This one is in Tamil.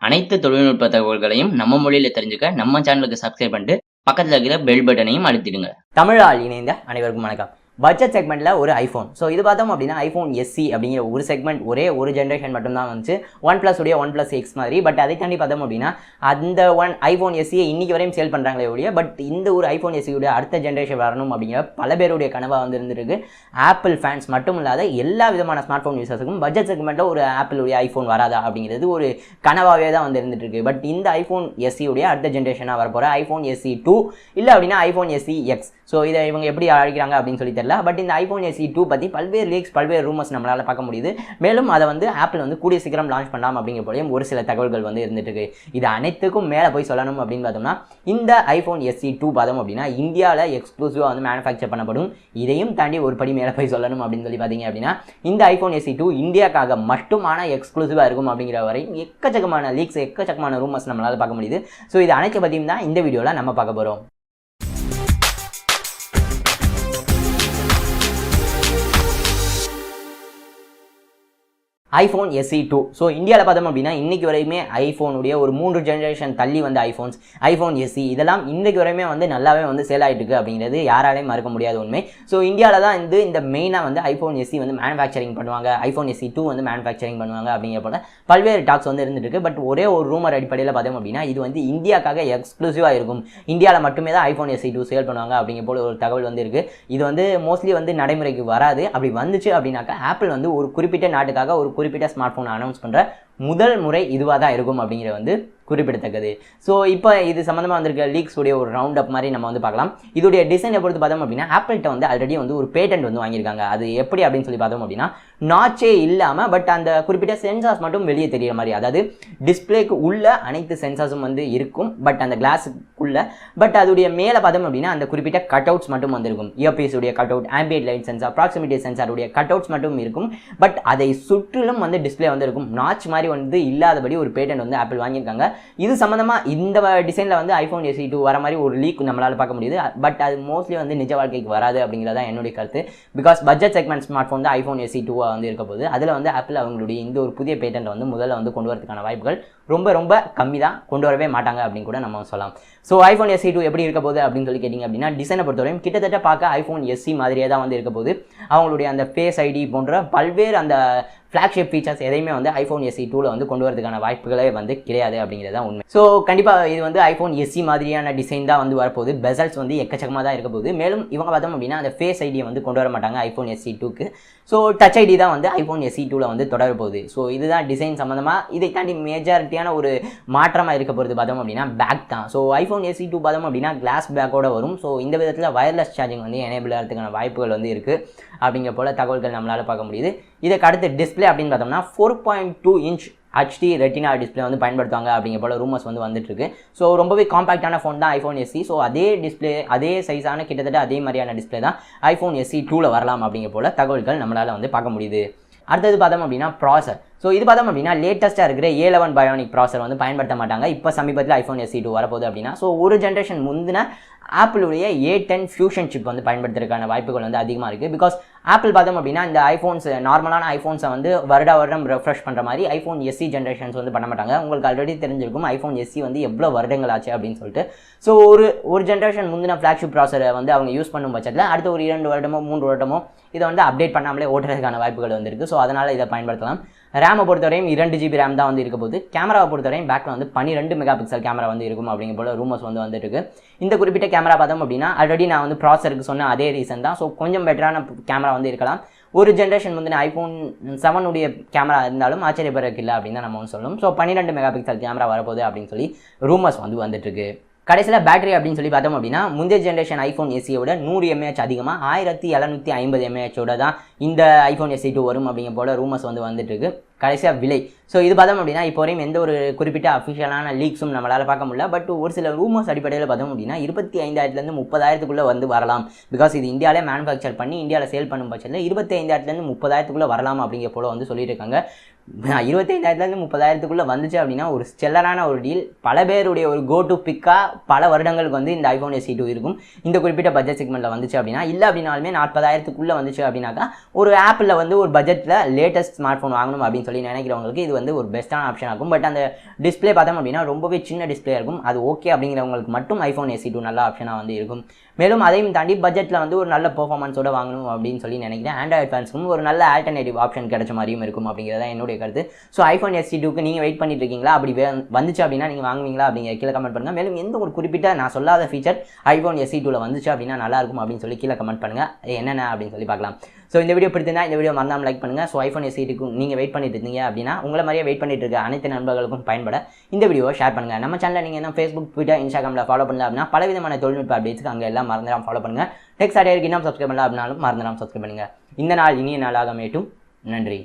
அனைத்து தொழில்நுட்ப தகவல்களையும் நம்ம மொழியில தெரிஞ்சுக்க நம்ம சேனலுக்கு சப்ஸ்கிரைப் பண்ணிட்டு பக்கத்துல இருக்கிற பெல் பட்டனையும் அழுத்திடுங்க. தமிழால் இணைந்த அனைவருக்கும் வணக்கம். பட்ஜெட் செக்மெண்ட்ல ஒரு ஐஃபோன். ஸோ இது பார்த்தோம் அப்படின்னா ஐஃபோன் எஸ்சி அப்படிங்கிற ஒரு செக்மெண்ட், ஒரே ஒரு ஜென்ரேஷன் மட்டும்தான் வந்துச்சு. OnePlus உடைய OnePlus X மாதிரி. பட் அதை தாண்டி பார்த்தோம் அப்படின்னா அந்த ஐஃபோன் எஸ்சியை இன்னைக்கு வரையும் சேல் பண்ணுறாங்களே ஒழிய, பட் இந்த ஒரு ஐஃபோன் எஸ்சியுடைய அடுத்த ஜென்ரேஷன் வரணும் அப்படிங்கிற பல பேருடைய கனவாக வந்து இருந்திருக்கு. ஆப்பிள் ஃபேன்ஸ் மட்டும் இல்லாத எல்லா விதமான ஸ்மார்ட் ஃபோன் யூசர்ஸுக்கும் பட்ஜெட் செக்மெண்ட்டில் ஒரு ஆப்பிளுடைய ஐஃபோன் வராதா அப்படிங்கிறது ஒரு கனவாகவே தான் வந்து இருந்துட்டு இருக்கு. பட் இந்த ஐஃபோன் எஸ்சியுடைய அடுத்த ஜென்ரேஷனாக வரப்போகிற ஐஃபோன் எஸ்சி 2 இல்லை அப்படின்னா ஐஃபோன் எஸ்சி எக்ஸ். ஸோ இதை இவங்க எப்படி அழைக்கிறாங்க அப்படின்னு சொல்லி தெரியல. பட் இந்த ஐஃபோன் எஸ்சி 2 பற்றி பல்வேறு லீக்ஸ், பல்வேறு ரூமர்ஸ் நம்மளால் பார்க்க முடியுது. மேலும் அதை வந்து ஆப்பிள் வந்து கூடிய சீக்கிரம் லான்ச் பண்ணலாம் அப்படிங்கிற போலையும் ஒரு சில தகவல்கள் வந்து இருந்துட்டு இருக்கு. இது அனைத்துக்கும் மேலே போய் சொல்லணும் அப்படின்னு பார்த்தோம்னா, இந்த ஐஃபோன் எஸ்சி 2 பார்த்தோம் அப்படின்னா இந்தியாவில் எக்ஸ்க்ளூசிவாக வந்து மேனுஃபேக்சர் பண்ணப்படும். இதையும் தாண்டி ஒரு படி மேலே போய் சொல்லணும் அப்படின்னு சொல்லி பார்த்தீங்க அப்படின்னா, இந்த ஐஃபோன் எஸ்சி 2 இந்தியாக்காக மட்டுமான எக்ஸ்க்ளூசிவாக இருக்கும் அப்படிங்கிற வரையும் எக்கச்சக்கமான லீக்ஸ், எக்கச்சக்கமான ரூமர்ஸ் நம்மளால் பார்க்க முடியுது. ஸோ இது அனைத்து பற்றியும் தான் இந்த வீடியோவில் நம்ம பார்க்க போகிறோம். IPhone SC 2. ஸோ இந்தியாவில் பார்த்தோம் அப்படின்னா இன்றைக்கி வரையுமே ஐஃபோனுடைய ஒரு 3 ஜென்ரேஷன் தள்ளி வந்த ஐஃபோன்ஸ், ஐஃபோன் எஸ்சி இதெல்லாம் இன்றைக்கு வரையுமே வந்து நல்லாவே வந்து சேல் ஆகிட்டு இருக்கு அப்படிங்கிறது யாராலையும் மறக்க முடியாத உண்மை. ஸோ இந்தியாவில் தான் இந்த மெயினாக வந்து ஐஃபோன் எஸ்சி வந்து மேனுஃபேக்சரிங் பண்ணுவாங்க, ஐஃபோன் எஸ்சி 2 வந்து மேனுஃபேக்சரிங் பண்ணுவாங்க அப்படிங்கிற போல பல்வேறு டாக்ஸ் வந்து இருந்துட்டு இருக்கு. பட் ஒரே ஒரு ரூமர் அடிப்படையில் பார்த்தோம் அப்படின்னா இது வந்து இந்தியாக்காக எக்ஸ்க்ளூசிவாக இருக்கும், இந்தியாவில் மட்டுமே தான் ஐஃபோன் எஸ்சி 2 சேல் பண்ணுவாங்க அப்படிங்கிற போல ஒரு தகவல் வந்து இருக்குது. இது வந்து மோஸ்ட்லி வந்து நடைமுறைக்கு வராது. அப்படி வந்துச்சு அப்படின்னாக்கா ஆப்பிள் வந்து ஒரு குறிப்பிட்ட நாட்டுக்காக ஒரு குறிப்பிட்ட ஸ்மார்ட் ஃபோன் அனௌன்ஸ் பண்ணுற முதல் முறை இதுவாக தான் இருக்கும் அப்படிங்கிற வந்து குறிப்பிடத்தக்கது. ஸோ இப்போ இது சம்மந்தமாக வந்திருக்க லீக்ஸ் உடைய ஒரு ரவுண்ட் அப் மாதிரி நம்ம வந்து பார்க்கலாம். இதோடைய டிசைனை பொறுத்து பார்த்தோம் அப்படின்னா ஆப்பிள்கிட்ட வந்து ஆல்ரெடி வந்து ஒரு பேட்டன்ட் வந்து வாங்கியிருக்காங்க. அது எப்படி அப்படின்னு சொல்லி பார்த்தோம் அப்படின்னா, நாச்சே இல்லாமல் பட் அந்த குறிப்பிட்ட சென்சார்ஸ் மட்டும் வெளியே தெரிகிற மாதிரி, அதாவது டிஸ்பிளேக்கு உள்ள அனைத்து சென்சார்ஸும் வந்து இருக்கும் பட் அந்த கிளாஸுக்குள்ள, பட் அதோடைய மேலே பார்த்தோம் அப்படின்னா அந்த குறிப்பிட்ட கட் அவுட்ஸ் மட்டும் வந்து இருக்கும். இயர்பீஸ் உடைய cut out, ambient light sensor, proximity சென்சாருடைய கட் அவுட்ஸ் மட்டும் இருக்கும். பட் அதை சுற்றிலும் வந்து டிஸ்பிளே வந்து இருக்கும். நாச் மாதிரி வந்து இல்லாதபடி ஒரு பேட்டன்ட் வந்து ஆப்பிள் வாங்கியிருக்காங்க. இது சம்மந்தமாக இந்த டிசைனில் வந்து ஐஃபோன் எஸ்சி 2 வர மாதிரி ஒரு லீக் நம்மளால் பார்க்க முடியுது. பட் அது மோஸ்ட்லி வந்து நிஜ வாழ்க்கைக்கு வராது அப்படிங்கிறதான் என்னுடைய கருத்து. Because budget segment smart phone தான் ஐஃபோன் எஸ்சி 2 வந்து இருக்க போது. அதில் வந்து ஆப்பிள் அவங்களுடைய இந்த ஒரு புதிய பேட்டன்ட் வந்து முதல்ல வந்து கொண்டு வரதுக்கான வாய்ப்புகள் ரொம்ப ரொம்ப கம்மி தான், கொண்டு வரவே மாட்டாங்க அப்படின்னு கூட நம்ம சொல்லலாம். ஸோ ஐஃபோன் எஸ்சி 2 எப்படி இருக்க போகுது அப்படின்னு சொல்லி கேட்டிங்க அப்படின்னா, டிசைனை பொறுத்தவரையும் கிட்டத்தட்ட பார்க்க ஐஃபோன் எஸ்சி மாதிரியே தான் வந்து இருக்க போது. அவங்களுடைய அந்த ஃபேஸ் ஐடி போன்ற பல்வேறு அந்த ஃப்ளாக்ஷிப் ஃபீச்சர்ஸ் எதையுமே வந்து ஐஃபோன் எஸ்சி 2ல வந்து கொண்டு வரதுக்கான வாய்ப்புகளே வந்து கிடையாது அப்படிங்கிறது தான் உண்மை. ஸோ கண்டிப்பாக இது வந்து ஐஃபோன் எஸ்சி மாதிரியான டிசைன் தான் வந்து வரப்போகுது. பெசல்ஸ் வந்து எக்கச்சக்கமாக தான் இருக்க போகுது. மேலும் இவங்க பார்த்தோம் அப்படின்னா அந்த ஃபேஸ் ஐடியை வந்து கொண்டு வர மாட்டாங்க ஐஃபோன் எஸ்சி 2க்கு. ஸோ டச் ஐடி தான் வந்து ஐஃபோன் எஸ்சி 2ல வந்து தொடர போகுது. ஸோ இதுதான் டிசைன் சம்மந்தமாக. இதை தாண்டி மேஜாரிட்டியான ஒரு மாற்றமாக இருக்க போகிறது பார்த்தோம் அப்படின்னா பேக் தான். ஸோ ஐஃபோன் எஸ்சி 2 பார்த்தோம் அப்படின்னா கிளாஸ் பேக்கோட வரும். ஸோ இந்த விதத்தில் வயர்லெஸ் சார்ஜிங் வந்து எனேபிள் ஆகிறதுக்கான வாய்ப்புகள் வந்து இருக்குது அப்படிங்கிற போல தகவல்கள் நம்மளால் பார்க்க முடியுது. இதுக்கு அடுத்து டிஸ்பிளே அப்படின்னு பார்த்தோம்னா 4.2 இன்ச் HD ரெட்டினா டிஸ்பிளே வந்து பயன்படுத்துவாங்க அப்படிங்கிற போல ரூமர்ஸ் வந்து வந்துட்டுருக்கு. ஸோ ரொம்பவே காம்பாக்டான ஃபோன் தான் ஐஃபோன் எஸ்சி. ஸோ அதே டிஸ்பிளே, அதே சைஸான கிட்டத்தட்ட அதே மாதிரியான டிஸ்பிளே தான் ஐஃபோன் எஸ்சி 2ல வரலாம் அப்படிங்கிற போல தகவல்கள் நம்மளால் வந்து பார்க்க முடியுது. அடுத்தது பார்த்தோம் அப்படின்னா ப்ராசர். ஸோ இது பார்த்தோம் அப்படின்னா லேட்டஸ்ட்டாக இருக்கிற A11 பயோனிக் ப்ராசர் வந்து பயன்படுத்த மாட்டாங்க. இப்போ சமீபத்தில் ஐஃபோன் எஸ்சி 2 வரப்போகுது அப்படின்னா, ஸோ ஒரு ஜென்ரேஷன் முந்தின ஆப்பிளுடைய A10 ஃபியூஷன் சிப் வந்து பயன்படுத்துறதுக்கான வாய்ப்புகள் வந்து அதிகமாக இருக்குது. பிகாஸ் ஆப்பிள் பார்த்தோம் அப்படின்னா இந்த ஐஃபோன்ஸ், நார்மலான ஐஃபோன்ஸை வந்து வருடம் ரெஃப்ரெஷ் பண்ணுற மாதிரி ஐஃபோன் எஸ்சி ஜென்ரேஷன்ஸ் வந்து பண்ண மாட்டாங்க. உங்களுக்கு ஆல்ரெடி தெரிஞ்சிருக்கும் ஐஃபோன் எஸ்சி வந்து எவ்வளோ வருடங்கள் ஆச்சு அப்படின்னு சொல்லிட்டு. ஸோ ஒரு ஜென்ரேஷன் முந்தின ஃப்ளாக்ஷிப் ப்ராசரை வந்து அவங்க யூஸ் பண்ணும் பட்சத்தில் அடுத்த ஒரு 2 வருடமோ 3 வருடமோ இதை வந்து அப்டேட் பண்ணாமலே ஓட்டுறதுக்கான வாய்ப்புகள் வந்து இருக்குது. ஸோ அதனால் இதை பயன்படுத்தலாம். ரேமை பொறுத்தவரையும் 2 GB ரேம் தான் வந்து இருக்க போது. கேமராவை பொறுத்தவரையும் பேக்கில் வந்து 12 மெகா பிக்சல் கேமரா வந்து இருக்கும் அப்படிங்கிற போல ரூமர்ஸ் வந்து வந்துட்டு இருக்கு. இந்த குறிப்பிட்ட கேமரா பார்த்தோம் அப்படின்னா ஆல்ரெடி நான் வந்து ப்ராசருக்கு சொன்ன அதே ரீசன் தான். ஸோ கொஞ்சம் பெட்டரான கேமரா வந்து இருக்கலாம். ஒரு ஜென்ரேஷன் வந்து ஐஃபோன் 7 உடைய கேமரா இருந்தாலும் ஆச்சரியப்படுறதுக்கு இல்லை அப்படின்னு தான் நம்ம வந்து சொல்லணும். ஸோ 12 மெகா பிக்சல் கேமரா வரப்போகுது அப்படின்னு சொல்லி ரூமர்ஸ் வந்து வந்துட்டு இருக்கு. கடைசியில் பேட்டரி அப்படின்னு சொல்லி பார்த்தோம் அப்படின்னா முந்தைய ஜென்ரேஷன் ஐஃபோன் எஸ்சியோட 100 mAh அதிகமாக 1750 mAh தான் இந்த ஐஃபோன் எஸ்சி 2 வரும் அப்படிங்கிற போல ரூமர்ஸ் வந்து வந்துட்டு இருக்கு. கடைசியாக விலை. ஸோ இது பார்த்தோம் அப்படின்னா இப்போ வரையும் எந்த ஒரு குறிப்பிட்ட அஃபிஷியலான லீக்ஸும் நம்மளால் பார்க்க முடியல. பட் ஒரு சில ரூமர்ஸ் அடிப்படையில் பார்த்தோம் அப்படின்னா 25,000 30,000 வந்து வரலாம். பிகாஸ் இது இந்தியாவிலே மேனுஃபேக்சர் பண்ணி இந்தியாவில் சேல் பண்ணும் பட்சத்தில் 25,000 30,000 வரலாம் அப்படிங்கிற போல வந்து சொல்லிட்டு இருக்காங்க. 25,000 30,000 வந்துச்சு அப்படின்னா ஒரு ஸ்டெல்லரான ஒரு டீல். பல பேருடைய ஒரு கோ டு பிக்காக பல வருடங்களுக்கு வந்து இந்த ஐஃபோன் SE2 இருக்கும். இந்த குறிப்பிட்ட பட்ஜெட் செக்மெண்ட்டில் வந்துச்சு அப்படின்னா, இல்லை அப்படின்னாலுமே 40,000 வந்துச்சு அப்படின்னாக்கா ஒரு ஆப்பிளில் வந்து ஒரு பட்ஜெட்டில் லேட்டஸ்ட் ஸ்மார்ட் ஃபோன் வாங்கணும் அப்படின்னு சொல்லி நினைக்கிறவங்களுக்கு இது வந்து ஒரு பெஸ்ட்டான ஆப்ஷனாக இருக்கும். பட் அந்த டிஸ்பிளே பார்த்தோம் அப்படின்னா ரொம்பவே சின்ன டிஸ்பிளே இருக்கும். அது ஓகே அப்படிங்கிறவங்களுக்கு மட்டும் ஐஃபோன் SE2 நல்ல ஆப்ஷனாக வந்து இருக்கும். மேலும் அதையும் தாண்டி பட்ஜெட்டில் வந்து ஒரு நல்ல பெர்ஃபார்மன்ஸோட வாங்கணும் அப்படின்னு சொல்லி நினைக்கிறேன். ஆண்ட்ராய்ட் ஃபேன்ஸ்க்கும் ஒரு நல்ல ஆல்டர்னேட்டிவ் ஆப்ஷன் கிடைச்ச மாதிரியும் இருக்கும் அப்படிங்கிறத என்னுடைய கருத்து. ஸோ ஐஃபோன் SE2க்கு நீங்கள் வெயிட் பண்ணிட்டு இருக்கீங்களா? அப்படி வந்துச்சு அப்படின்னா நீங்கள் வாங்குவீங்களா அப்படிங்கிற கீழே கமெண்ட் பண்ணுங்கள். மேலும் எந்த ஒரு குறிப்பிட்ட நான் சொல்லாத ஃபீச்சர் ஐஃபோன் SE2ல வந்துச்சு அப்படின்னா நல்லாயிருக்கும் அப்படின்னு சொல்லி கீழே கமெண்ட் பண்ணுங்கள். என்னென்ன அப்படின்னு சொல்லி பார்க்கலாம். ஸோ இந்த வீடியோ பிடிச்சிருந்தா இந்த வீடியோ மறந்தாமல் லைக் பண்ணுங்கள். ஸோ ஐஃபோன் SE2க்கு நீங்கள் வெயிட் பண்ணிட்டு இருந்தீங்க அப்படின்னா உங்களை மாதிரியே வெயிட் பண்ணிட்டு இருக்க அனைத்து நண்பர்களுக்கும் பயன்பட இந்த வீடியோவை ஷேர் பண்ணுங்கள். நம்ம சேனலில் நீங்கள் என்ன ஃபேஸ்புக், ட்விட்டர், இன்ஸ்டாகிராமில் ஃபாலோ பண்ணல அப்படின்னா பலவிதமான தொழில்நுட்ப அப்டேட்ஸ்க்கு அங்கே எல்லாம் மறந்துடாமல் ஃபாலோ பண்ணுங்கள். டெக்ஸ்ட் அடையாருக்கு இன்னும் சப்ஸ்கிரைப் பண்ணல அப்படின்னாலும் மறந்துடாமல் சப்ஸ்கிரைப் பண்ணுங்கள். இந்த நாள் இனிய நாளாக மேட்டும். நன்றி.